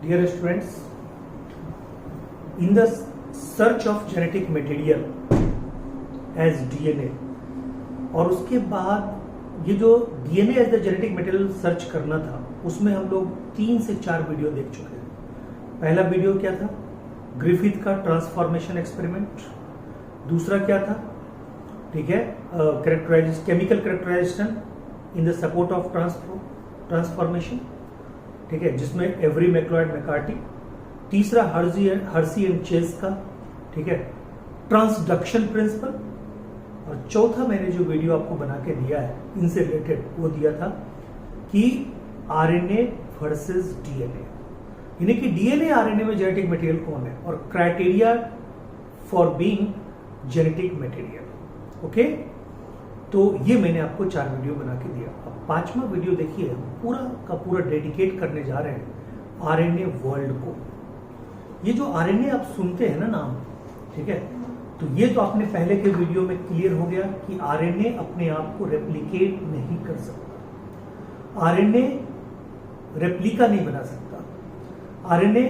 Dear students, in the search of genetic material as DNA, और उसके बाद ये जो DNA as the genetic material search करना था, उसमें हम लोग 3 से 4 वीडियो देख चुके हैं। पहला वीडियो क्या था? ग्रिफिथ का ट्रांसफॉर्मेशन एक्सपेरिमेंट। दूसरा क्या था? ठीक है, chemical characterisation in the support of transformation, ठीक है, जिसमें एवरी मैक्लॉयड मैकार्टी। तीसरा हर्सी एंड चेस का, ठीक है, ट्रांसडक्शन प्रिंसिपल। और चौथा मैंने जो वीडियो आपको बना के दिया है इनसे रिलेटेड, वो दिया था कि आरएनए वर्सेस डीएनए, यानी कि डीएनए आरएनए में जेनेटिक मटेरियल कौन है और criteria for being genetic material. Okay, तो ये मैंने आपको 4 वीडियो बना के दिया। अब 5वां वीडियो देखिए, हम पूरा का पूरा डेडिकेट करने जा रहे हैं आरएनए वर्ल्ड को। ये जो आरएनए आप सुनते हैं ना नाम, ठीक है, तो ये तो आपने पहले के वीडियो में क्लियर हो गया कि आरएनए अपने आप को रेप्लिकेट नहीं कर सकता, आरएनए रेप्लिका नहीं बना सकता, आरएनए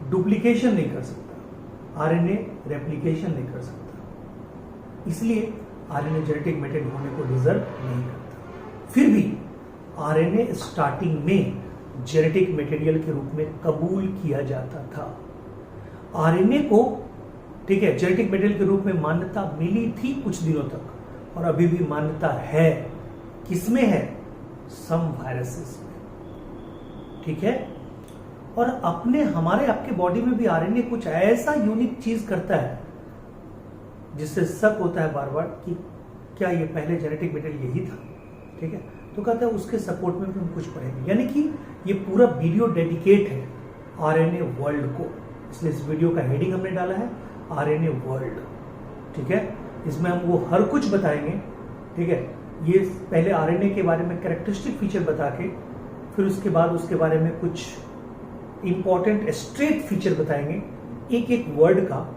डुप्लीकेशन नहीं कर सकता, आरएनए रेप्लिकेशन नहीं कर सकता, इसलिए आरएनए जेनेटिक मटेरियल होने को डिजर्व नहीं करता। फिर भी आरएनए स्टार्टिंग में जेनेटिक मटेरियल के रूप में कबूल किया जाता था। आरएनए को, ठीक है, जेनेटिक मटेरियल के रूप में मान्यता मिली थी कुछ दिनों तक, और अभी भी मान्यता है। किसमें है? सम वायरसेस में, ठीक है। और अपने हमारे आपके बॉडी में भी आरएनए कुछ ऐसा यूनिक चीज करता है जिससे शक होता है बार बार कि क्या ये पहले जेनेटिक मटेरियल यही था, ठीक है। तो कहता है उसके सपोर्ट में भी हम कुछ पढ़ेंगे, यानी कि ये पूरा वीडियो डेडिकेट है आरएनए वर्ल्ड को। इसलिए इस वीडियो का हेडिंग हमने डाला है आरएनए वर्ल्ड, ठीक है। इसमें हम वो हर कुछ बताएंगे, ठीक है। ये पहले आरएनए के बारे में कैरेक्टरिस्टिक फीचर बता के, फिर उसके बाद उसके बारे में कुछ इंपॉर्टेंट स्ट्रेट फीचर बताएंगे एक एक वर्ड का,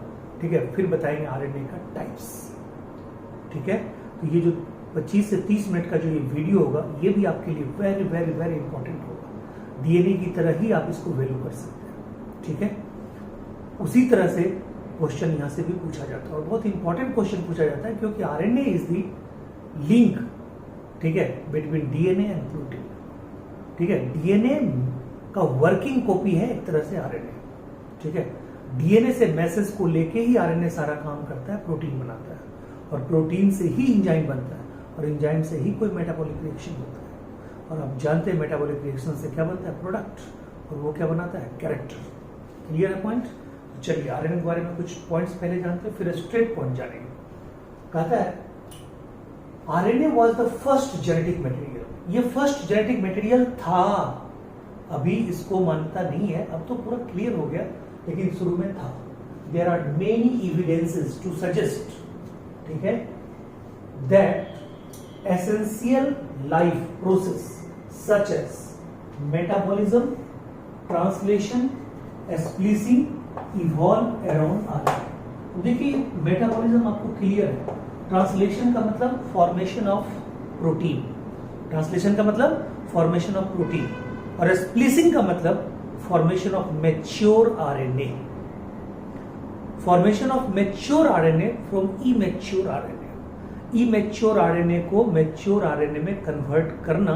ठीक है। फिर बताएंगे आरएनए का टाइप्स, ठीक है। तो ये जो 25 से 30 मिनट का जो ये वीडियो होगा, ये भी आपके लिए वेरी वेरी वेरी इंपॉर्टेंट होगा। डीएनए की तरह ही आप इसको वैल्यू कर सकते हैं, ठीक है। उसी तरह से क्वेश्चन यहां से भी पूछा जाता है, और बहुत इंपॉर्टेंट क्वेश्चन पूछा जाता है, क्योंकि आरएनए इज द लिंक, ठीक है, बिटवीन डीएनए एंड प्रोटीन, ठीक है। डीएनए का वर्किंग कॉपी है एक तरह से आरएनए, ठीक है। डीएनए से मैसेज को लेके ही आरएनए सारा काम करता है, प्रोटीन बनाता है, और प्रोटीन से ही एंजाइम बनता है, और एंजाइम से ही कोई मेटाबॉलिक रिएक्शन होता है। और आप जानते हैं मेटाबॉलिक रिएक्शन से क्या बनता है? प्रोडक्ट, और वो क्या बनाता है? कैरेक्टर। क्लियर है पॉइंट? तो चलिए आरएनए के बारे में कुछ पॉइंट्स पहले जानते हैं, फिर स्ट्रेट पॉइंट जानेंगे। कहता है RNA was the first genetic material. ये फर्स्ट जेनेटिक मटेरियल था, अभी इसको मान्यता नहीं है, अब तो पूरा क्लियर हो गया, लेकिन शुरू में था। There are many evidences to suggest, ठीक है, that essential life process such as metabolism, translation, splicing evolve around RNA. देखिए मेटाबॉलिज्म आपको क्लियर है। ट्रांसलेशन का मतलब फॉर्मेशन ऑफ प्रोटीन, ट्रांसलेशन का मतलब फॉर्मेशन ऑफ प्रोटीन, और स्प्लीसिंग का मतलब formation of mature RNA, formation of mature RNA from immature RNA. Immature RNA को मैच्योर आरएनए में कन्वर्ट करना,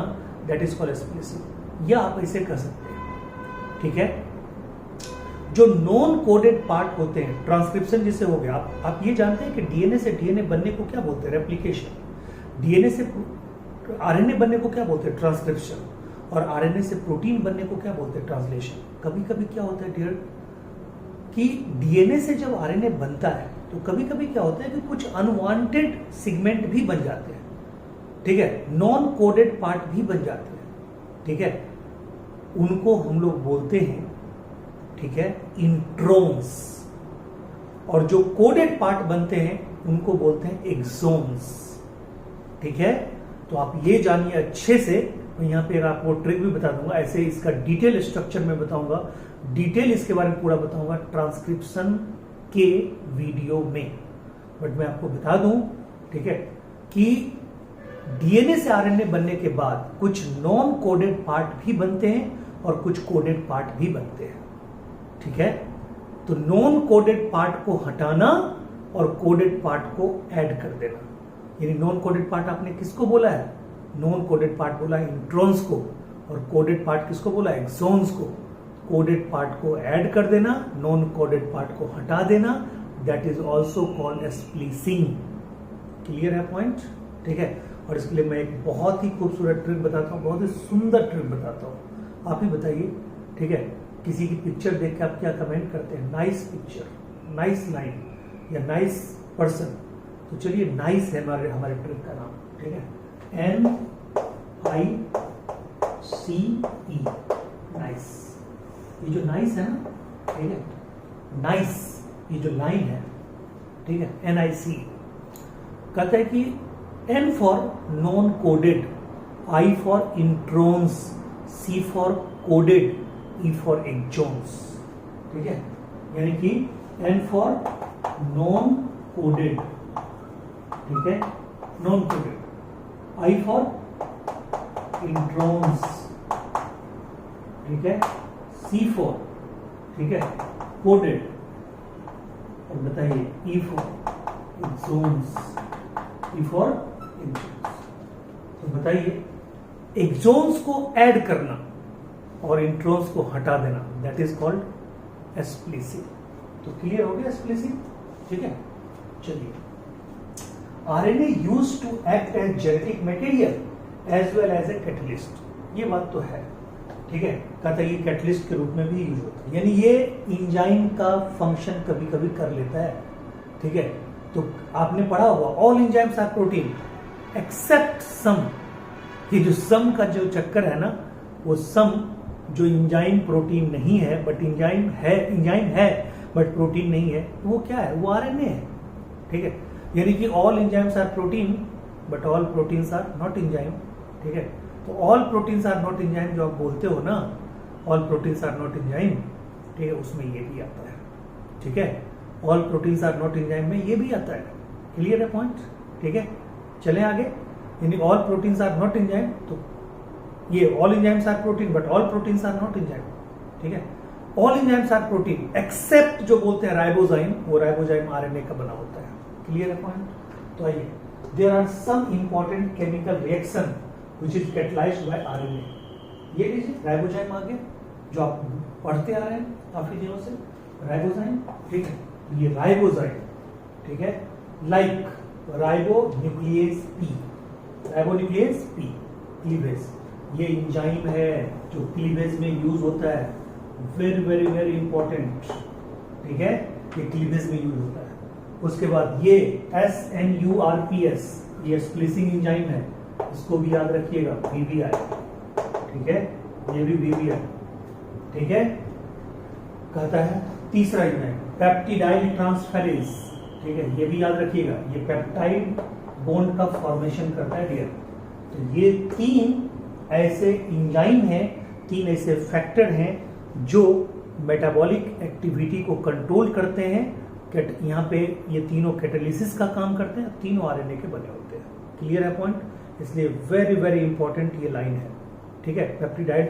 दैट इज कॉल्ड स्प्लीसिंग। या आप ऐसे कर सकते हैं, ठीक है। जो नॉन कोडेड पार्ट होते हैं, ट्रांसक्रिप्शन जिसे हो गया, आप ये जानते हैं कि डीएनए से डीएनए बनने को क्या बोलते हैं? रेप्लिकेशन। डीएनए से आरएनए बनने को क्या बोलते हैं? ट्रांसक्रिप्शन। और आरएनए से प्रोटीन बनने को क्या बोलते हैं? ट्रांसलेशन। कभी कभी क्या होता है डियर, कि डीएनए से जब आरएनए बनता है तो कभी कभी क्या होता है कि कुछ अनवांटेड सेगमेंट भी बन जाते हैं, ठीक है, नॉन कोडेड पार्ट भी बन जाते हैं, ठीक है। उनको हम लोग बोलते हैं, ठीक है, इंट्रोन्स। और जो कोडेड पार्ट बनते हैं उनको बोलते हैं एक्सोन्स, ठीक है। तो आप ये जानिए अच्छे से, मैं यहाँ पे आपको ट्रिक भी बता दूंगा, ऐसे इसका डिटेल स्ट्रक्चर में बताऊंगा, डिटेल इसके बारे में पूरा बताऊंगा ट्रांसक्रिप्शन के वीडियो में। बट मैं आपको बता दूं, ठीक है, कि डीएनए से आरएनए बनने के बाद कुछ नॉन कोडेड पार्ट भी बनते हैं और कुछ कोडेड पार्ट भी बनते हैं, ठीक है। तो नॉन कोडेड पार्ट को हटाना और कोडेड पार्ट को ऐड कर देना, यानी नॉन कोडेड पार्ट आपने किसको बोला है, नॉन कोडेड पार्ट बोला है इंट्रॉन्स को, और कोडेड पार्ट किसको बोला है, एक्सॉन्स को। कोडेड पार्ट को ऐड कर देना, नॉन कोडेड पार्ट को हटा देना, that is also called as splicing. Clear है पॉइंट, ठीक है। और इसके लिए मैं एक बहुत ही खूबसूरत ट्रिक बताता हूँ, बहुत ही सुंदर ट्रिक बताता हूँ, आप ही बताइए, ठीक है। किसी की पिक्चर देख के आप क्या कमेंट करते हैं, नाइस पिक्चर, नाइस लाइन या नाइस पर्सन। तो चलिए नाइस है हमारे ट्रिक का नाम, ठीक है, NICE, नाइस। ये जो नाइस है ना, ठीक है, नाइस ये जो लाइन है, ठीक है, NIC कहता है कि N for non coded, I for introns, C for coded, E for exons, ठीक है। यानी कि N फॉर नॉन कोडेड, ठीक है, non coded, I for introns, ठीक है, C फॉर, ठीक है, कोडेड, और बताइए E for exons, E for exons. तो बताइए एक्सॉन्स को ऐड करना और इंट्रोन्स को हटा देना, दैट इज कॉल्ड स्प्लिसिंग। तो क्लियर हो गया स्प्लिसिंग, ठीक है। चलिए, RNA used to act as genetic material as well as a catalyst, ये बात तो है, ठीक है। कहता है ये कैटलिस्ट के रूप में भी यूज होता है, यानी ये इंजाइम का फंक्शन कभी कभी कर लेता है, ठीक है। तो आपने पढ़ा होगा all enzymes are protein except some, ये जो सम का जो चक्कर है ना, वो सम जो इंजाइम प्रोटीन नहीं है बट इंजाइम है बट प्रोटीन नहीं है, तो वो क्या है, वो RNA है, ठीक है। यानी कि all enzymes are protein but all proteins are not enzyme, ठीक है। तो all proteins are not enzyme जो आप बोलते हो ना, all proteins are not enzyme, ठीक है, उसमें ये भी आता है, ठीक है। All proteins are not enzyme में ये भी आता है। क्लियर है पॉइंट, ठीक है। चलें आगे, यानी all proteins are not enzyme, तो ये all enzymes are protein but all proteins are not enzyme, ठीक है। All enzymes are protein except जो बोलते हैं राइबोजाइम, वो राइबोजाइम RNA का बना होता है। क्लियर है पॉइंट। तो आइए, there are some important chemical reaction which is catalysed by RNA। ये लीजिए राइबोजाइम आ गया, जो आप पढ़ते आ रहे हैं काफी दिनों से, राइबोजाइम, ठीक है। ये राइबोजाइम, ठीक है, like ribonuclease P, ribonuclease P, cleavage, ये इंजाइम है जो क्लीवेज में यूज होता है, वेरी वेरी वेरी इंपॉर्टेंट, ठीक है, ये क्लीवेज में यूज होता है। उसके बाद ये SNURPS, ये स्प्लिसिंग इंजाइम है, इसको भी याद रखिएगा, BBI, ठीक है, ये भी BBI, ठीक है। कहता है तीसरा इंजाइम पेप्टिडाइल ट्रांसफेरेज, ठीक है, ये भी याद रखिएगा, ये पेप्टाइड बॉन्ड का फॉर्मेशन करता है डियर। तो ये तीन ऐसे इंजाइम हैं, तीन ऐसे फैक्टर हैं जो मेटाबॉलिक एक्टिविटी को कंट्रोल करते हैं। यहाँ पे ये तीनों कैटालिसिस का काम करते हैं, तीनों RNA के बने होते हैं। क्लियर है पॉइंट, इसलिए वेरी वेरी इंपॉर्टेंट ये लाइन है, ठीक है। Peptidyl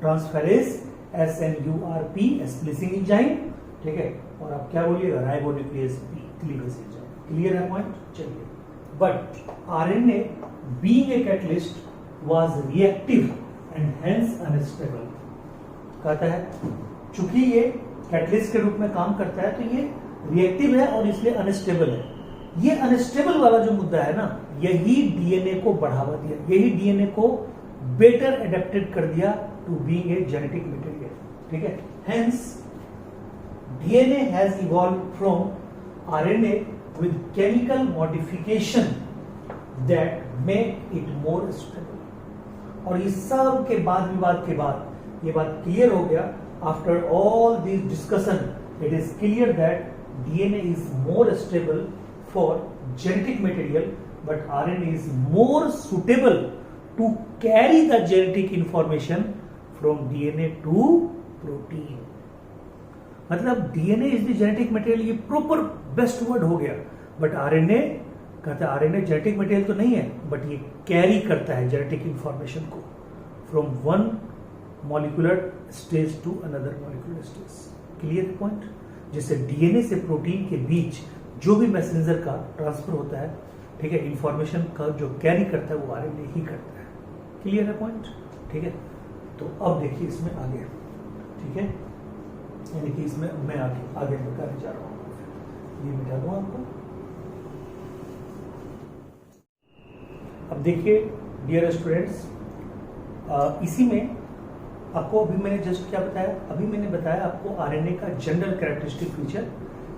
transferase SNURP, splicing enzyme, ठीक है। और आप क्या बोलिएगा, राइबोन्यूक्लियेज क्लीवेज एंजाइम। क्लियर है पॉइंट। चलिए, but RNA being a catalyst was reactive and hence unstable. कहता है चूंकि ये कैटलिस्ट के रूप में काम करता है तो ये रिएक्टिव है और इसलिए अनस्टेबल है। ये अनस्टेबल वाला जो मुद्दा है ना, यही DNA को बढ़ावा दिया, यही DNA को बेटर एडेप्टेड कर दिया to being a genetic material, ठीक है। Hence DNA has evolved from RNA with chemical modification that make it more stable। और इस सब के बाद विवाद के बाद ये बात क्लियर हो गया, after all this discussion it is clear that DNA is more stable for genetic material but RNA is more suitable to carry the genetic information from DNA to protein। मतलब DNA is the genetic material, ये proper best word हो गया। But RNA कहता है RNA genetic material तो नहीं है, but ये कैरी करता है जेनेटिक इंफॉर्मेशन को from one molecular stage to another molecular stage. Clear point? जैसे डीएनए से प्रोटीन के बीच जो भी मैसेंजर का ट्रांसफर होता है, ठीक है, इंफॉर्मेशन का जो कैरी करता है वो आरएनए ही करता है। क्लियर है पॉइंट? ठीक है, तो अब देखिए इसमें आगे, ठीक है, यानी कि इसमें मैं आगे बताने जा रहा हूँ, ये मिटा दूँ आपको। अब देखिए डियर स्टूडेंट्स, इसी में आपको अभी मैंने जस्ट क्या बताया, अभी मैंने बताया आपको आरएनए का जनरल कैरेक्टरिस्टिक फीचर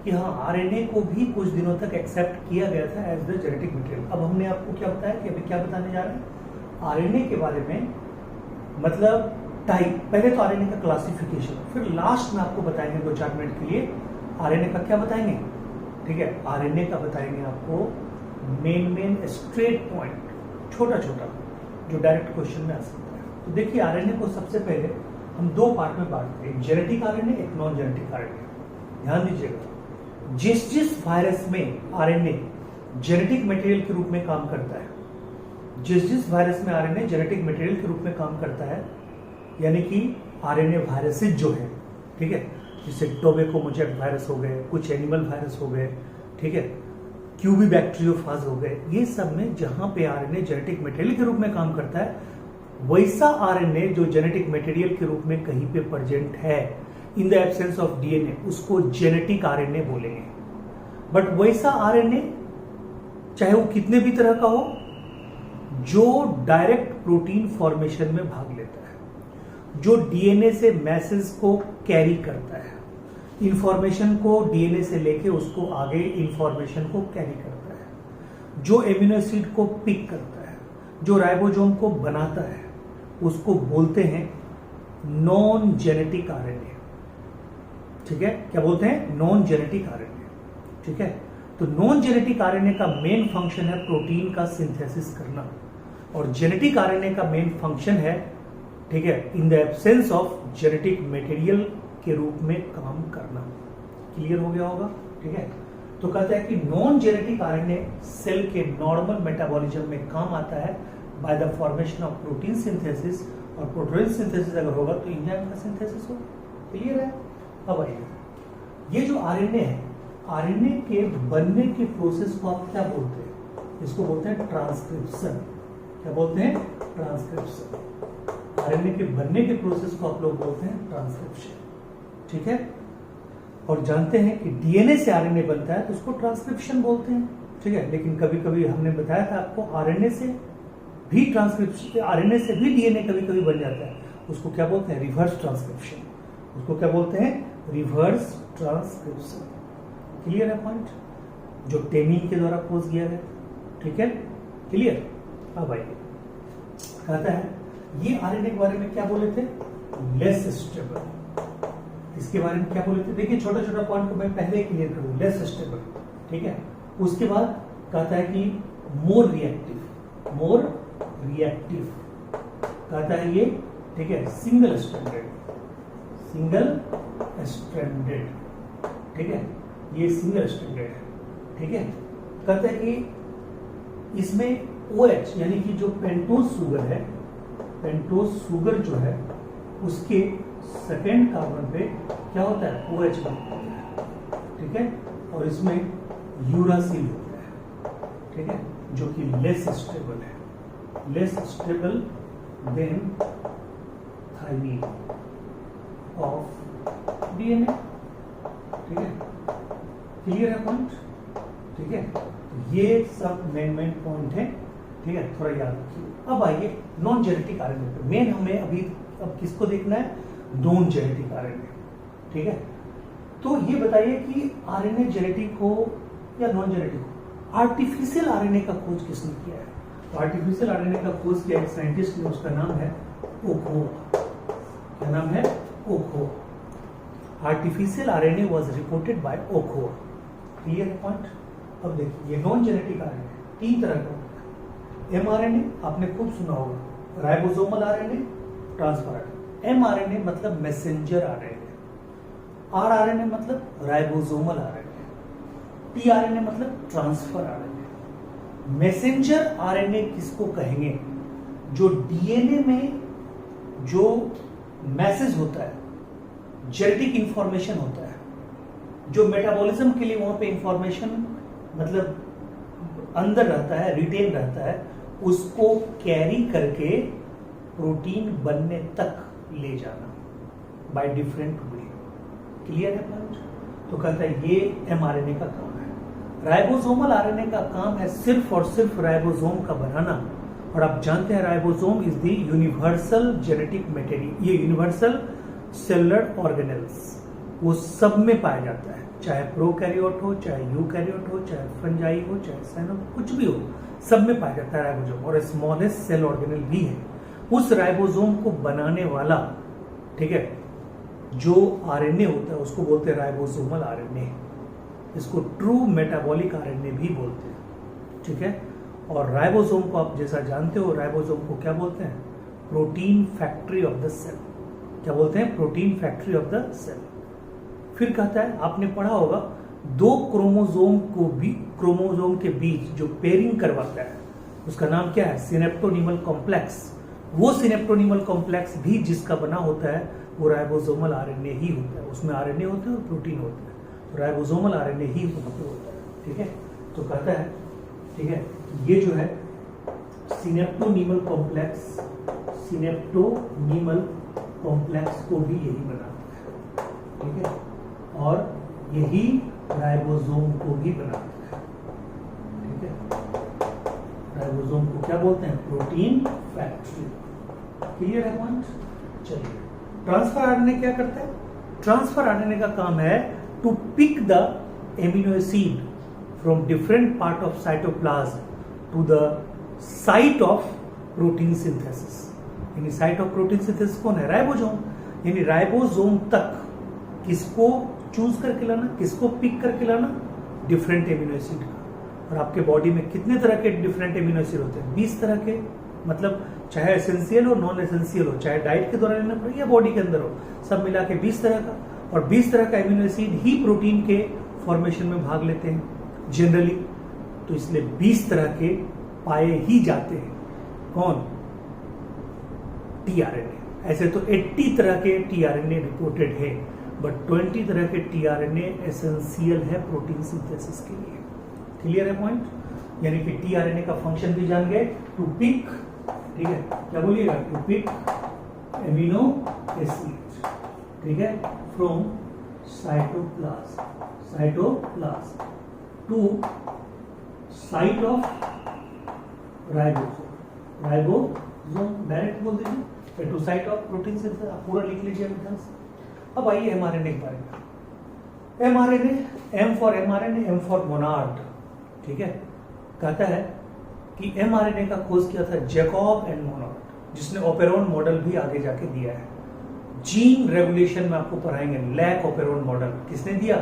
कि हाँ आरएनए को भी कुछ दिनों तक एक्सेप्ट किया गया था एज द जेनेटिक मटेरियल। अब हमने आपको क्या बताया कि अभी क्या बताने जा रहे हैं आरएनए के बारे में, मतलब टाइप। पहले तो आरएनए का क्लासिफिकेशन, फिर लास्ट में आपको बताएंगे 2-4 मिनट के लिए आरएनए का क्या बताएंगे, ठीक है, आरएनए का बताएंगे आपको मेन स्ट्रेट पॉइंट, छोटा छोटा जो डायरेक्ट क्वेश्चन में आ सकता है। तो देखिए आरएनए को सबसे पहले हम 2 पार्ट में बांटते हैं, एक जेनेटिक आरएनए, एक नॉन जेनेटिक आरएनए। ध्यान दीजिएगा, जिस वायरस में आरएनए जेनेटिक मटेरियल के रूप में काम करता है, जिस वायरस में आरएनए जेनेटिक मटेरियल के रूप में काम करता है, यानी कि आरएनए वायरसेस जो है, ठीक है, जैसे टोबैको मोजैक वायरस हो गए, कुछ एनिमल वायरस हो गए, ठीक है, क्यूबी बैक्टीरियोफाज हो गए, ये सब में जहां पे आरएनए जेनेटिक मटेरियल के रूप में काम करता है, वैसा आरएनए जो जेनेटिक मटेरियल के रूप में कहीं पे प्रेजेंट है in the absence of DNA, उसको जेनेटिक आरएनए बोलेंगे। बट वैसा आरएनए चाहे वो कितने भी तरह का हो, जो डायरेक्ट प्रोटीन फॉर्मेशन में भाग लेता है, जो डीएनए से मैसेज को कैरी करता है, इंफॉर्मेशन को डीएनए से लेके उसको आगे इंफॉर्मेशन को कैरी करता है, जो एमिनो एसिड को पिक करता है, जो राइबोसोम को बनाता है, उसको बोलते हैं नॉन जेनेटिक आरएनए। ठीक है, क्या बोलते हैं? Non genetic RNA. ठीक है, तो नॉन जेनेटिक आरएनए का मेन फंक्शन है प्रोटीन का सिंथेसिस करना, और जेनेटिक आरएनए का मेन फंक्शन है, ठीक है, in the absence of genetic material के रूप में काम करना। क्लियर हो गया होगा? ठीक है, तो कहता है कि नॉन जेनेटिक आरएनए सेल के नॉर्मल मेटाबॉलिज्म में काम आता है by the formation of protein synthesis, और प्रोटीन सिंथेसिस अगर होगा तो एंजाइम का सिंथेसिस होगा। क्लियर है? अब आइए, ये जो आरएनए है, आरएनए के बनने के प्रोसेस को आप क्या बोलते हैं? इसको बोलते हैं ट्रांसक्रिप्शन। क्या बोलते हैं? ट्रांसक्रिप्शन। आरएनए के बनने के प्रोसेस को आप लोग बोलते हैं ट्रांसक्रिप्शन। ठीक है, और जानते हैं कि डीएनए से आरएनए बनता है तो उसको ट्रांसक्रिप्शन बोलते हैं। ठीक है, लेकिन कभी कभी हमने बताया था आपको आरएनए से भी ट्रांसक्रिप्शन, आरएनए से भी डीएनए कभी कभी बन जाता है, उसको क्या बोलते हैं? Reverse transcription. उसको क्या बोलते हैं? Reverse transcription. क्लियर है पॉइंट? जो टेनिंग के द्वारा खोज किया गया। ठीक है, क्लियर? अब आइए, कहता है ये आरएनए के बारे में क्या बोले थे? Less stable. इसके बारे में क्या बोले थे? देखिए छोटा छोटा पॉइंट को मैं पहले क्लियर करूं। लेस स्टेबल, ठीक है। उसके बाद कहता है कि मोर रिएक्टिव। मोर रिएक्टिव कहता है ये, ठीक है, सिंगल स्ट्रैंडेड। सिंगल स्ट्रैंडेड, ठीक है, ये सिंगल स्ट्रैंडेड है। ठीक है, कहता है कि इसमें OH यानी कि जो पेंटोज शुगर है, पेंटोज शुगर जो है उसके सेकेंड कार्बन पे क्या होता है? OH बनता है। ठीक है, और इसमें यूरासिल होता है। ठीक है, जो कि लेस स्टेबल है, less stable than thymine of DNA. ठीक है, क्लियर है पॉइंट? ठीक है, ये सब मेन पॉइंट है। ठीक है, थोड़ा याद रखिए। अब आइए नॉन जेनेटिक आरएनए पे। मेन हमें अभी अब किसको देखना है? Non genetic RNA. ठीक है, तो ये बताइए कि आरएनए जेनेटिक हो या नॉन जेनेटिक हो, आर्टिफिशियल आरएनए का खोज किसने किया है? तो आर्टिफिशियल आरएनए का खोज किया एक साइंटिस्ट ने, उसका नाम है ओखोआ। क्या नाम है? Ochoa. Artificial RNA was reported by Ochoa. Clear point? अब देखिए, ये नॉन जेनेटिक आरएनए 3 तरह का होता है। एमआरएनए आपने खूब सुना होगा, ribosomal RNA, transfer RNA. MRNA मतलब मैसेंजर आरएनए, आरआरएनए मतलब राइबोसोमल आरएनए, टीआरएनए मतलब ट्रांसफर आरएनए। मैसेंजर आरएनए किसको कहेंगे? जो डीएनए में जो मैसेज होता है, जेनेटिक इंफॉर्मेशन होता है, जो मेटाबॉलिज्म के लिए वहां पे इंफॉर्मेशन मतलब अंदर रहता है, रिटेन रहता है, उसको कैरी करके प्रोटीन बनने तक ले जाना बाय डिफरेंट वे। क्लियर है पॉइंट? तो कहता है ये एमआरएनए का काम है। राइबोसोमल आरएनए का काम है सिर्फ और सिर्फ राइबोसोम का बनाना। और आप जानते हैं ribosome is the universal genetic material, ये यूनिवर्सल सेलुलर ऑर्गेनेल्स वो सब में पाया जाता है, चाहे प्रोकैरियोट हो, चाहे यूकैरियोट हो, चाहे फंजाई हो, चाहे साइनो, कुछ भी हो, सब में पाया जाता है राइबोसोम। और स्मॉलेस्ट सेल ऑर्गेनेल भी है। उस राइबोसोम को बनाने वाला, ठीक है, जो आरएनए होता है उसको बोलते हैं राइबोसोमल आरएनए। इसको ट्रू मेटाबॉलिक आरएनए भी बोलते हैं, ठीक है। और राइबोसोम को आप जैसा जानते हो, राइबोसोम को क्या बोलते हैं? Protein factory of the cell. क्या बोलते हैं? Protein factory of the cell. फिर कहता है, आपने पढ़ा होगा, दो क्रोमोसोम के बीच जो पेयरिंग करवाता है उसका नाम क्या है? सिनेप्टोनीमल कॉम्प्लेक्स। वो सिनेप्टोनीमल कॉम्प्लेक्स भी जिसका बना होता है वो राइबोसोमल आरएनए ही होता है। उसमें आरएनए होते हैं और प्रोटीन होता है, तो राइबोसोमल आरएनए ही वहां पे होता है, ठीक है। तो कहता है, ठीक है, ये जो है सिनेप्टोनीमल कॉम्प्लेक्स को भी यही बनाता है, ठीक है, और यही राइबोसोम को भी बनाता है, ठीक है। राइबोसोम को क्या बोलते हैं? Protein factory. क्लियर है पॉइंट? चलिए, ट्रांसफर आरएनए क्या करता है? ट्रांसफर आरएनए का काम है to pick the amino acid from different part of cytoplasm to the site of protein synthesis. यानी साइट ऑफ प्रोटीन सिंथेसिस कौन है? राइबोसोम। यानी राइबोसोम तक किसको चूज करके लाना, किसको पिक करके लाना? डिफरेंट एमिनो एसिड का। और आपके बॉडी में कितने तरह के डिफरेंट एमिनो एसिड होते हैं? 20 तरह के। मतलब चाहे एसेंशियल हो, नॉन एसेंशियल हो, चाहे डाइट के दौरान लेना पड़े या बॉडी के अंदर हो, सब मिला के 20 तरह का। और 20 तरह का एमिनो एसिड ही प्रोटीन के फॉर्मेशन में भाग लेते हैं जनरली। तो इसलिए 20 तरह के पाए ही जाते हैं। कौन? टीआरएनए। ऐसे तो 80 तरह के टीआरएनए रिपोर्टेड है, बट 20 तरह के टीआरएनए एसेंशियल है प्रोटीन सिंथेसिस के लिए। क्लियर है पॉइंट? यानी कि टीआरएनए का फंक्शन भी जान गए, टू पिक, ठीक है, क्या बोलिएगा? टू पिक एमिनो एसिड, ठीक है, from cytoplasm to site of ribosome direct बोल दीजिए, to site of protein synthesis. आप पूरा लिख लीजिए ध्यान से। अब आइए एमआरएनए के बारे में। MRNA, M for mRNA, M for Monod, ठीक है। कहता है कि एमआरएनए का खोज किया था जैकब एंड मोनार्ड, जिसने ओपेरॉन मॉडल भी आगे जाके दिया है। जीन रेगुलेशन में आपको पढ़ाएंगे लैक ओपेरॉन मॉडल किसने दिया?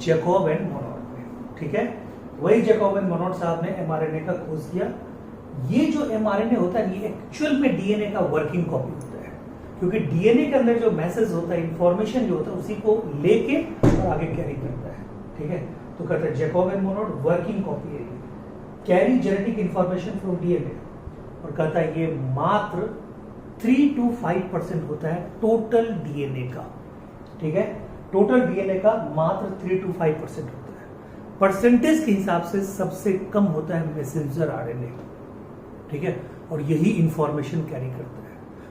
जैकब एंड मोनार्ड ने, ठीक है। वही जैकब एंड मोनार्ड साहब ने एमआरएनए का खोज किया। ये जो एमआरएनए होता है ये एक्चुअल में डीएनए का वर्किंग कॉपी होता है, क्योंकि डीएनए के अंदर जो मैसेज होता है, इंफॉर्मेशन जो होता है, उसी को लेके और आगे कैरी करता है, ठीक है। तो कहते हैं Jacob and Monod working copy है, carry genetic information from DNA. और कहता है ये मात्र 3 to 5% होता है टोटल डीएनए का, ठीक है। टोटल डीएनए का मात्र 3 to 5% होता है। परसेंटेज के हिसाब से सबसे कम होता है मैसेंजर आरएनए, ठीक है, और यही इंफॉर्मेशन कैरी करता है।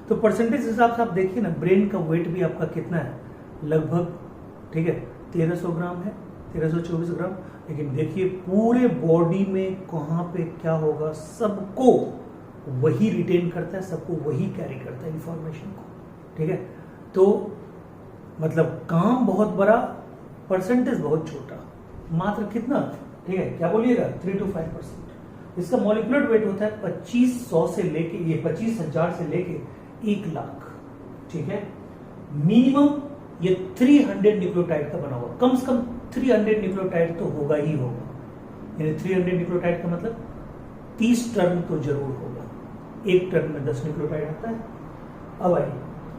तो परसेंटेज हिसाब से आप देखिए ना, ब्रेन का वेट भी आपका कितना है? लगभग, ठीक है, 1300 ग्राम है, 1324 ग्राम। लेकिन देखिए पूरे बॉडी में कहां पे क्या होगा, सबको वही रिटेन करता है, सबको वही कैरी करता है इंफॉर्मेशन को, ठीक है। तो मतलब काम बहुत बड़ा, परसेंटेज बहुत छोटा, मात्र कितना, ठीक है, क्या बोलिएगा? 3 to 5%। इसका मॉलिक्यूलर वेट होता है 2500 से लेके, ये 25,000 से लेके 1 लाख, ठीक है। मिनिमम ये 300 न्यूक्लियोटाइड का बना हुआ, कम से कम 300 न्यूक्लियोटाइड तो होगा ही होगा। यानी 300 न्यूक्लियोटाइड का मतलब 30 टर्न तो जरूर होगा। एक टर्न में 10 न्यूक्लियोटाइड आता है। अब आइए,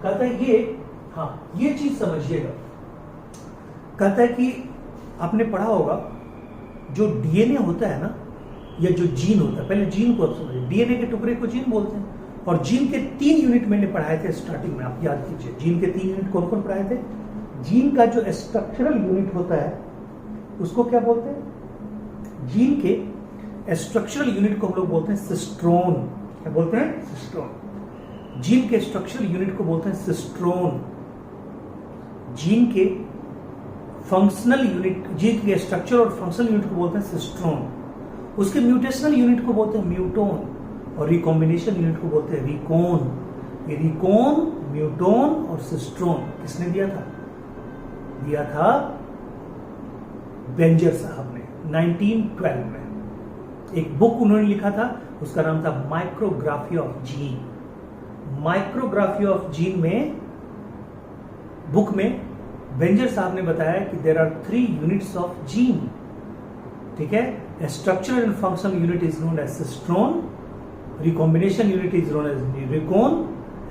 कहता है ये, हाँ ये चीज समझिएगा। कहता है कि आपने पढ़ा होगा जो डीएनए होता है ना, या जो जीन होता है, पहले जीन को आप समझिए। डीएनए के टुकड़े को जीन बोलते हैं, और जीन के 3 यूनिट मैंने पढ़ाए थे स्टार्टिंग में, आप याद कीजिए जीन के 3 यूनिट कौन कौन पढ़ाए थे। जीन का जो स्ट्रक्चरल यूनिट होता है उसको क्या बोलते हैं, जीन के स्ट्रक्चरल यूनिट को हम लोग बोलते हैं सिस्ट्रोन। क्या बोलते हैं, सिस्ट्रोन। जीन के स्ट्रक्चरल यूनिट को बोलते हैं सिस्ट्रोन। जीन के फंक्शनल यूनिट, जीन के स्ट्रक्चर और फंक्शनल यूनिट को बोलते हैं सिस्ट्रोन। उसके म्यूटेशनल यूनिट को बोलते हैं म्यूटोन और रिकॉम्बिनेशन यूनिट को बोलते हैं रिकोन। ये रिकोन, म्यूटोन और सिस्ट्रोन किसने दिया था, दिया था बेंजर साहब ने 1912 में। एक बुक उन्होंने लिखा था, उसका नाम था micrography of gene. Micrography of gene में, बुक में बेंजर साहब ने बताया कि there are 3 units of gene. ठीक है, structural and functional unit is known as cistron, recombination unit is known as recon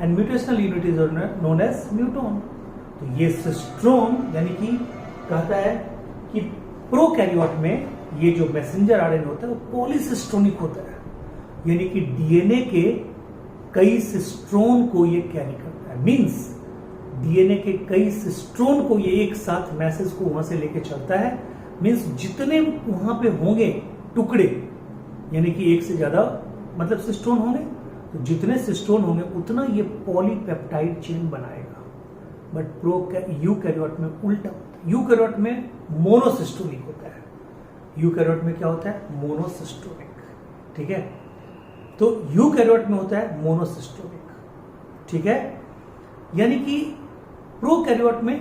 and mutational unit is known as muton. तो ये सिस्ट्रोन यानी कि कहता है कि प्रोकैरियोट में ये जो मैसेंजर आरएनए होता है वो पॉलीसिस्ट्रोनिक होता है, यानी कि डीएनए के कई सिस्ट्रोन को ये कैरी करता है। मींस डीएनए के कई सिस्ट्रोन को ये एक साथ मैसेज को वहां से लेके चलता है। मींस जितने वहां पे होंगे टुकड़े, यानी कि एक से ज्यादा मतलब सिस्ट्रोन होंगे, तो जितने सिस्ट्रोन होंगे उतना ये पॉलीपेप्टाइड चेन बनाएगा। बट यूकैरियोट में उल्टा होता है। यूकैरियोट में मोनोसिस्टोनिक होता है। यूकैरियोट में क्या होता है, मोनोसिस्टोनिक। ठीक है, तो यूकैरियोट में होता है मोनोसिस्टोनिक। ठीक है, यानी कि प्रोकैरियोट में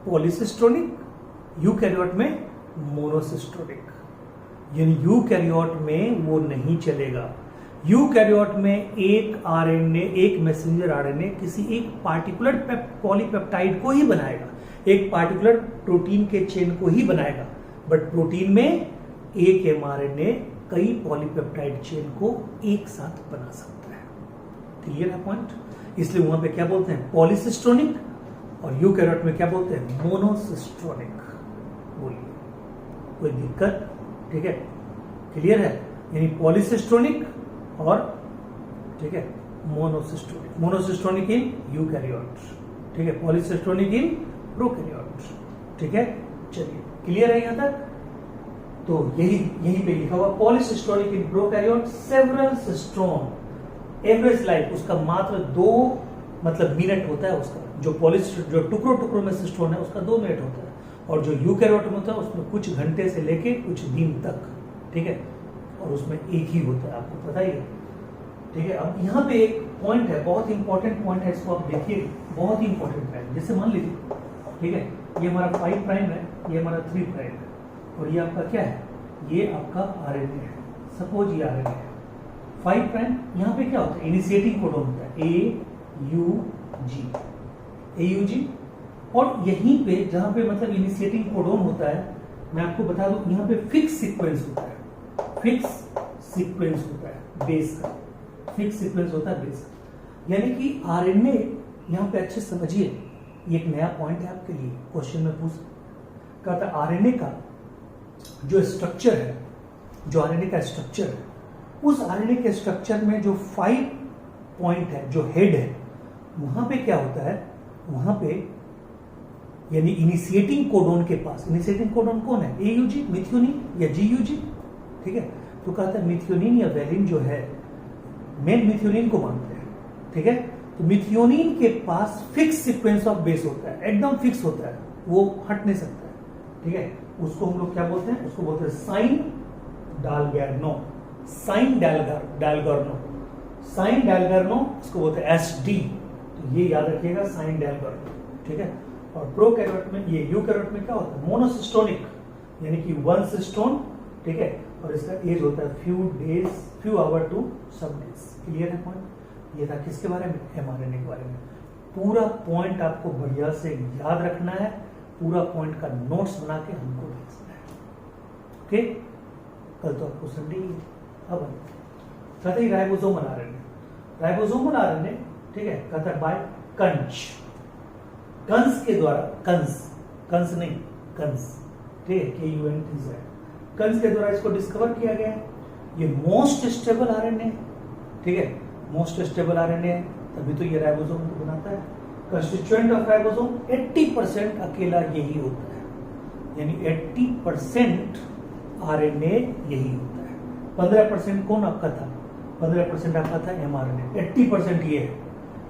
पॉलीसिस्टोनिक, यूकैरियोट में मोनोसिस्टोनिक। यानी यूकैरियोट में वो नहीं चलेगा। यूकैरियोट में एक आरएनए, एक मैसेंजर आरएनए किसी एक पार्टिकुलर पॉलीपेप्टाइड को ही बनाएगा, एक पार्टिकुलर प्रोटीन के चेन को ही बनाएगा। बट प्रोटीन में एक एमआरएनए कई पॉलीपेप्टाइड चेन को एक साथ बना सकता है। क्लियर है पॉइंट? इसलिए वहां पे क्या बोलते हैं, पॉलीसिस्टोनिक, और यूकैरियोट में क्या बोलते हैं, मोनोसिस्टोनिक। बोलिए, कोई दिक्कत? ठीक है, क्लियर है? यानी पॉलीसिस्टोनिक और ठीक है मोनोसिस्टोनिक। मोनोसिस्टोनिक इन यूकैरियोट, ठीक है, पॉलीसिस्टोनिक इन प्रोकैरियोट। ठीक है, चलिए क्लियर है यहां तक? तो यही पे लिखा हुआ polycistronic in prokaryote, several cistron, average life उसका मात्र 2 मतलब मिनट होता है उसका। जो जो टुकड़ों टुकड़ों में सिस्ट्रोन है उसका 2 मिनट होता है, और जो यूकैरियोट में होता है उसमें कुछ घंटे से लेके कुछ दिन तक। ठीक है, और उसमें एक ही होता है, आपको पता ही है। ठीक है, अब यहाँ पे एक पॉइंट है, बहुत इंपॉर्टेंट पॉइंट है, इसको आप देखिए, बहुत ही इंपॉर्टेंट है। जैसे मान लीजिए, ठीक है, ये हमारा 5 प्राइम है, ये हमारा 3 प्राइम है, और ये आपका क्या है, ये आपका आरएनए है। सपोज ये आरएनए है 5 प्राइम, यहाँ पे क्या होता है, इनिशिएटिंग कोडोन होता है AUG, और यहीं पे जहां पे मतलब इनिशिएटिंग कोडोन होता है, मैं आपको बता दूं, यहाँ पे फिक्स सीक्वेंस होता है, फिक्स सीक्वेंस होता है बेस का, फिक्स सीक्वेंस होता है बेस का। यानी कि आरएनए, यहाँ पे अच्छे समझिए, ये एक नया पॉइंट है आपके लिए, क्वेश्चन में पूछ कहता है आरएनए का जो स्ट्रक्चर है, जो आरएनए का स्ट्रक्चर है, उस आरएनए के स्ट्रक्चर में जो 5 पॉइंट है, जो हेड है, वहां पे क्या होता है, वहां पे यानी इनिशिएटिंग कोडोन के पास, इनिशिएटिंग कोडोन कौन है, AUG, मिथियोनिन या GUG। ठीक है, तो कहता है मिथियोनिन या वैलिन जो है, मेन मिथियोनिन को मानते हैं। ठीक है, तो मिथियोनिन के पास फिक्स सीक्वेंस ऑफ बेस होता है, एकदम फिक्स होता है, वो हट नहीं सकता है। ठीक है, उसको हम लोग क्या बोलते हैं, उसको बोलते हैं साइन डालगैर्नो, साइन डालगैर्नो, साइन डालगैर्नो, उसको बोलते हैं SD। तो ये याद रखिएगा, साइन डालगैर्नो। ठीक है, और प्रोकैरियोट में, ये यूकैरियोट में क्या होता है, मोनोसिस्टोनिक, यानी कि 1 सिस्टोन। ठीक है, और इसका एज होता है few hour to some days. Clear है पॉइंट? ये था किसके बारे में, एमआरएनए के बारे में। पूरा पॉइंट आपको बढ़िया से याद रखना है, पूरा पॉइंट का नोट्स बना के हमको भेजना है। ओके, कल तो आपको संडे ही है। अब कहते ही राइबोसोमल आरएनए, राइबोसोमल आरएनए, ठीक है, कहता है बाय कंस के द्वारा, कंस नहीं, कंस, ठीक है, KUNTZ, कंस के द्वारा इसको डिस्कवर किया गया है। ये मोस्ट स्टेबल आरएनए, ठीक है, मोस्ट स्टेबल आरएनए है, तभी तो ये राइबोसोम को बनाता है। कंस्टिट्यूएंट ऑफ राइबोसोम 80% अकेला यही होता है, यानी 80% आरएनए यही होता है। 15% कौन आपका था? 15% आपका था एमआरएनए, 80% ये है,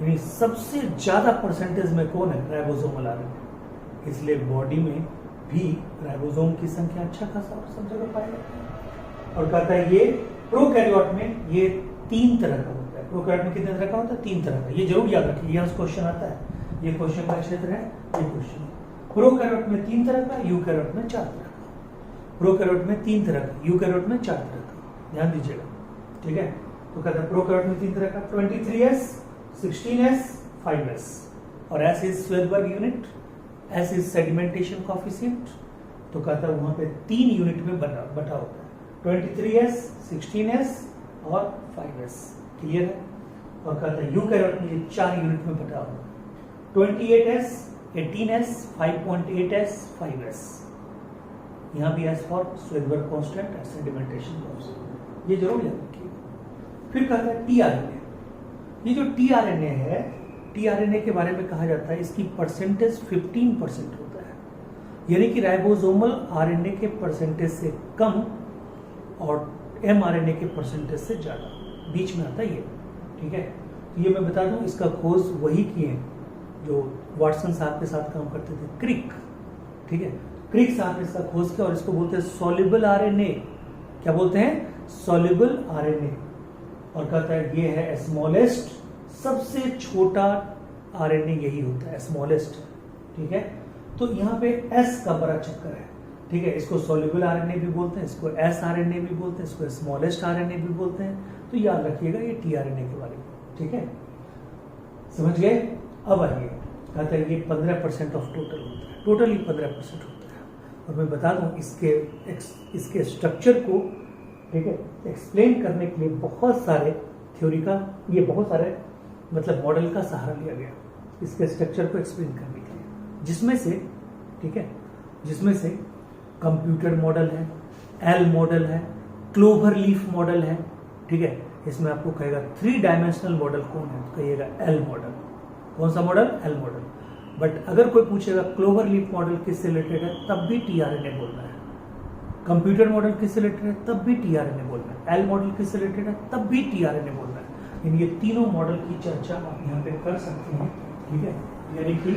यानी सबसे ज्यादा परसेंटेज में कौन है? Ribosomal RNA. इसलिए बॉडी में भी राइबोसोम की संख्या अच्छा खासा और सब जगह पाया जाता है। और कहता है ये प्रोकैरियोट में ये 3 तरह का होता है। प्रोकैरियोट में कितने तरह का होता है? 3 तरह का। ये जरूर याद रखिए, यहाँ क्वेश्चन आता है, ये क्वेश्चन का क्षेत्र है, ये क्वेश्चन। प्रोकैरियोट में 3 तरह का, यूकैरियोट में 4 तरह का। प्रोकैरियोट में 3 तरह का, यूकैरियोट में 4 तरह का, ध्यान दीजिएगा, ठीक है। तो कहता है प्रोकैरियोट में 3 तरह का, 23S, 16S, 5S। और S is Svedberg unit, S is sedimentation coefficient. तो कहता है वहां पे 3 यूनिट में बटा होता है, 23S, 16S और 5S। क्लियर है? और कहता है यूकैरियोट में ये 4 यूनिट में बटा होगा, 28S, 18S, 5.8S, 5S। यहां भी S फॉर स्वेदबर्ग कांस्टेंट और सेडिमेंटेशन कांस्टेंट, ये जरूर याद रखिएगा। फिर कहता है टीआरएनए। ये जो टीआरएनए है, टीआरएनए के बारे में कहा जाता है इसकी परसेंटेज 15% होता है, यानी कि राइबोसोमल आरएनए के परसेंटेज से कम और एमआरएनए के परसेंटेज से ज्यादा, बीच में आता है ये, ठीक है। तो ये मैं बता दूं, इसका खोज वही किए जो वाटसन साहब के साथ काम करते थे, क्रिक, ठीक है। क्रिक साहब ने इसका खोज किया और इसको बोलते हैं सॉल्युबल आरएनए। क्या बोलते हैं? Soluble RNA. और कहता है ये है स्मॉलेस्ट, सबसे छोटा आरएनए यही होता है, स्मॉलेस्ट, ठीक है। तो यहाँ पे एस का बड़ा चक्कर है, ठीक है। इसको सॉल्युबल आरएनए भी बोलते हैं, इसको एस आरएनए भी बोलते हैं, इसको स्मॉलेस्ट आरएनए भी बोलते हैं। तो याद रखिएगा ये टीआरएनए के बारे में, ठीक है, समझ गए। अब आइए, कहता है ये 15% ऑफ टोटल होता है, टोटली 15% होता है। और मैं बता दूं इसके स्ट्रक्चर को, ठीक है, एक्सप्लेन करने के लिए बहुत सारे थ्योरी का, ये बहुत सारे मतलब मॉडल का सहारा लिया गया इसके स्ट्रक्चर को एक्सप्लेन करने के लिए, जिसमें से, ठीक है, जिसमें से कंप्यूटर मॉडल है, एल मॉडल है, क्लोवर लीफ मॉडल है, ठीक है। इसमें आपको कहेगा 3 डायमेंशनल मॉडल कौन है, तो कहिएगा एल मॉडल। कौन सा मॉडल? L model. बट अगर कोई पूछेगा क्लोवर लीफ मॉडल किससे रिलेटेड है, तब भी टीआरएनए बोलना है। कंप्यूटर मॉडल किससे रिलेटेड है, तब भी टीआरएनए बोलना है। एल मॉडल किससे रिलेटेड है, तब भी टीआरएनए बोलना है। यानी ये तीनों मॉडल की चर्चा आप यहाँ पे कर सकते हैं, ठीक है। यानी कि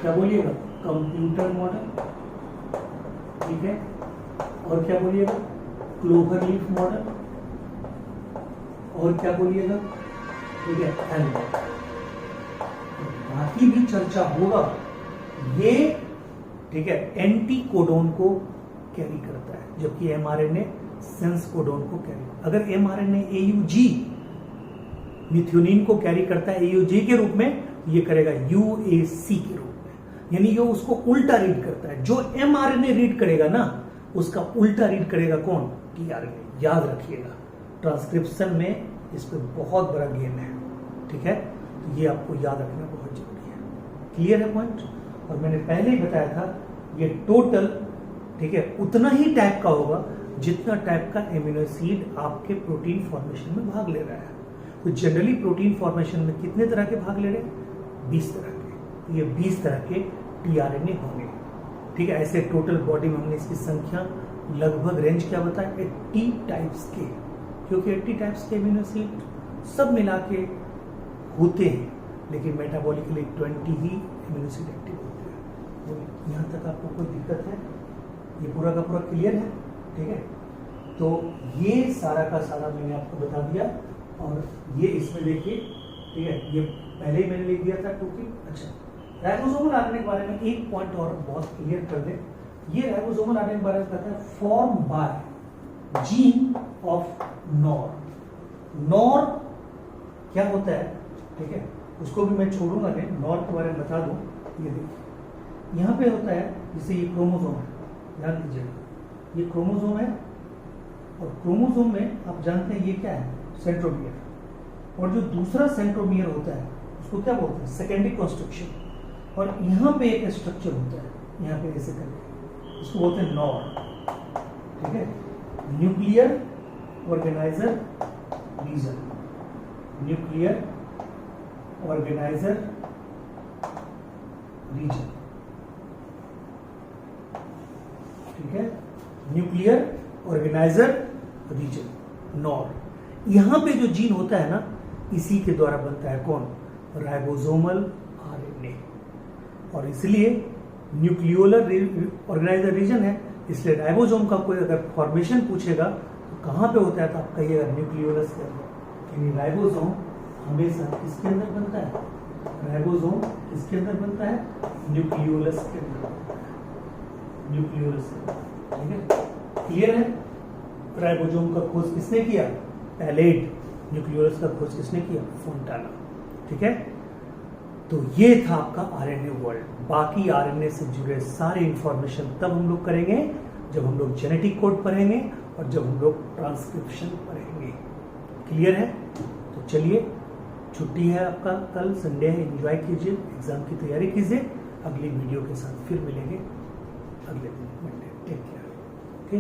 क्या बोलिएगा? कंप्यूटर मॉडल, ठीक है, और क्या बोलिएगा? क्लोवर लीफ मॉडल, और क्या बोलिएगा? ठीक है, एल मॉडल। बाकी भी चर्चा होगा। ये, ठीक है, एंटी कोडोन को कैरी करता है, जबकि एमआरएनए सेंस कोडोन को कैरी। अगर एमआरएनए एयूजी मिथ्योनिन को कैरी करता है एयूजी के रूप में, ये करेगा यूएसी के रूप में, यानी ये उसको उल्टा रीड करता है। जो एमआरएनए रीड करेगा ना, उसका उल्टा रीड करेगा कौन? टीआरएनए। याद रखिएगा, ट्रांसक्रिप्शन में इस पर बहुत बड़ा गेम है, ठीक है। तो ये आपको याद रखना बहुत जरूरी है। क्लियर है पॉइंट? और मैंने पहले ही बताया था ये टोटल, ठीक है, उतना ही टाइप का होगा जितना टाइप का एमिनो एसिड आपके प्रोटीन फॉर्मेशन में भाग ले रहा है। तो जनरली प्रोटीन फॉर्मेशन में कितने तरह के भाग ले रहे हैं? 20 तरह के। तो ये 20 तरह के टीआरएनए होंगे, ठीक है। ऐसे टोटल बॉडी में हमने इसकी संख्या लगभग रेंज क्या बताया? 80 टाइप्स के, क्योंकि 80 टाइप्स के एमिनो एसिड सब मिला के होते हैं, लेकिन मेटाबॉलिकली 20 ही एमिनो एसिड एक्टिव होते हैं। तो यहाँ तक आपको कोई दिक्कत है? ये पूरा का पूरा क्लियर है, ठीक है। तो ये सारा का सारा मैंने आपको बता दिया। और ये इसमें देखिए, ठीक है, ये पहले ही मैंने लिख दिया था टूकी। अच्छा, राइबोसोमल आरएनए के बारे में एक पॉइंट और बहुत क्लियर कर दे। ये राइबोसोमल आरएनए के बारे में कहता है form by gene of nor. Nor क्या होता है, ठीक है, उसको भी मैं छोड़ूंगा नहीं, नॉर के बारे में बता दूं। ये देखिए, यहाँ पे होता है, जैसे ये क्रोमोसोम है, ध्यान दीजिएगा, ये क्रोमोसोम है, और क्रोमोसोम में आप जानते हैं ये क्या है? सेंट्रोमियर। और जो दूसरा सेंट्रोमियर होता है उसको क्या बोलते हैं? Secondary constriction. और यहाँ पे एक स्ट्रक्चर होता है, यहाँ पे ऐसे करके, उसको बोलते हैं नॉर, ठीक है, nuclear organiser region. Nuclear organiser region, ठीक है, न्यूक्लियर ऑर्गेनाइजर रीजन नॉर। यहां पे जो जीन होता है ना, इसी के द्वारा बनता है कौन, राइबोसोमल आरएनए। और इसलिए न्यूक्लियोलर ऑर्गेनाइजर रीजन है, इसलिए राइबोसोम का कोई अगर फॉर्मेशन पूछेगा तो कहां पे होता है, तो आप कहिएगा न्यूक्लियोलस के अंदर। यानी राइबोसोम हमेशा किसके अंदर बनता है, राइबोसोम किसके अंदर बनता है, न्यूक्लियोलस के अंदर, न्यूक्लियोलस, ठीक है, क्लियर है। राइबोसोम का खोज किसने किया, पैलेट। न्यूक्लियोलस का खोज किसने किया, फोंटाना, ठीक है। तो ये था आपका आरएनए वर्ल्ड। बाकी आरएनए से जुड़े सारे इंफॉर्मेशन तब हम लोग करेंगे जब हम लोग जेनेटिक कोड पढ़ेंगे और जब हम लोग ट्रांसक्रिप्शन पढ़ेंगे। क्लियर है। तो चलिए, छुट्टी है आपका, कल संडे है, एंजॉय कीजिए, एग्जाम की तैयारी कीजिए। अगली वीडियो के साथ फिर मिलेंगे अगले दिन मंडे। Take care. ओके।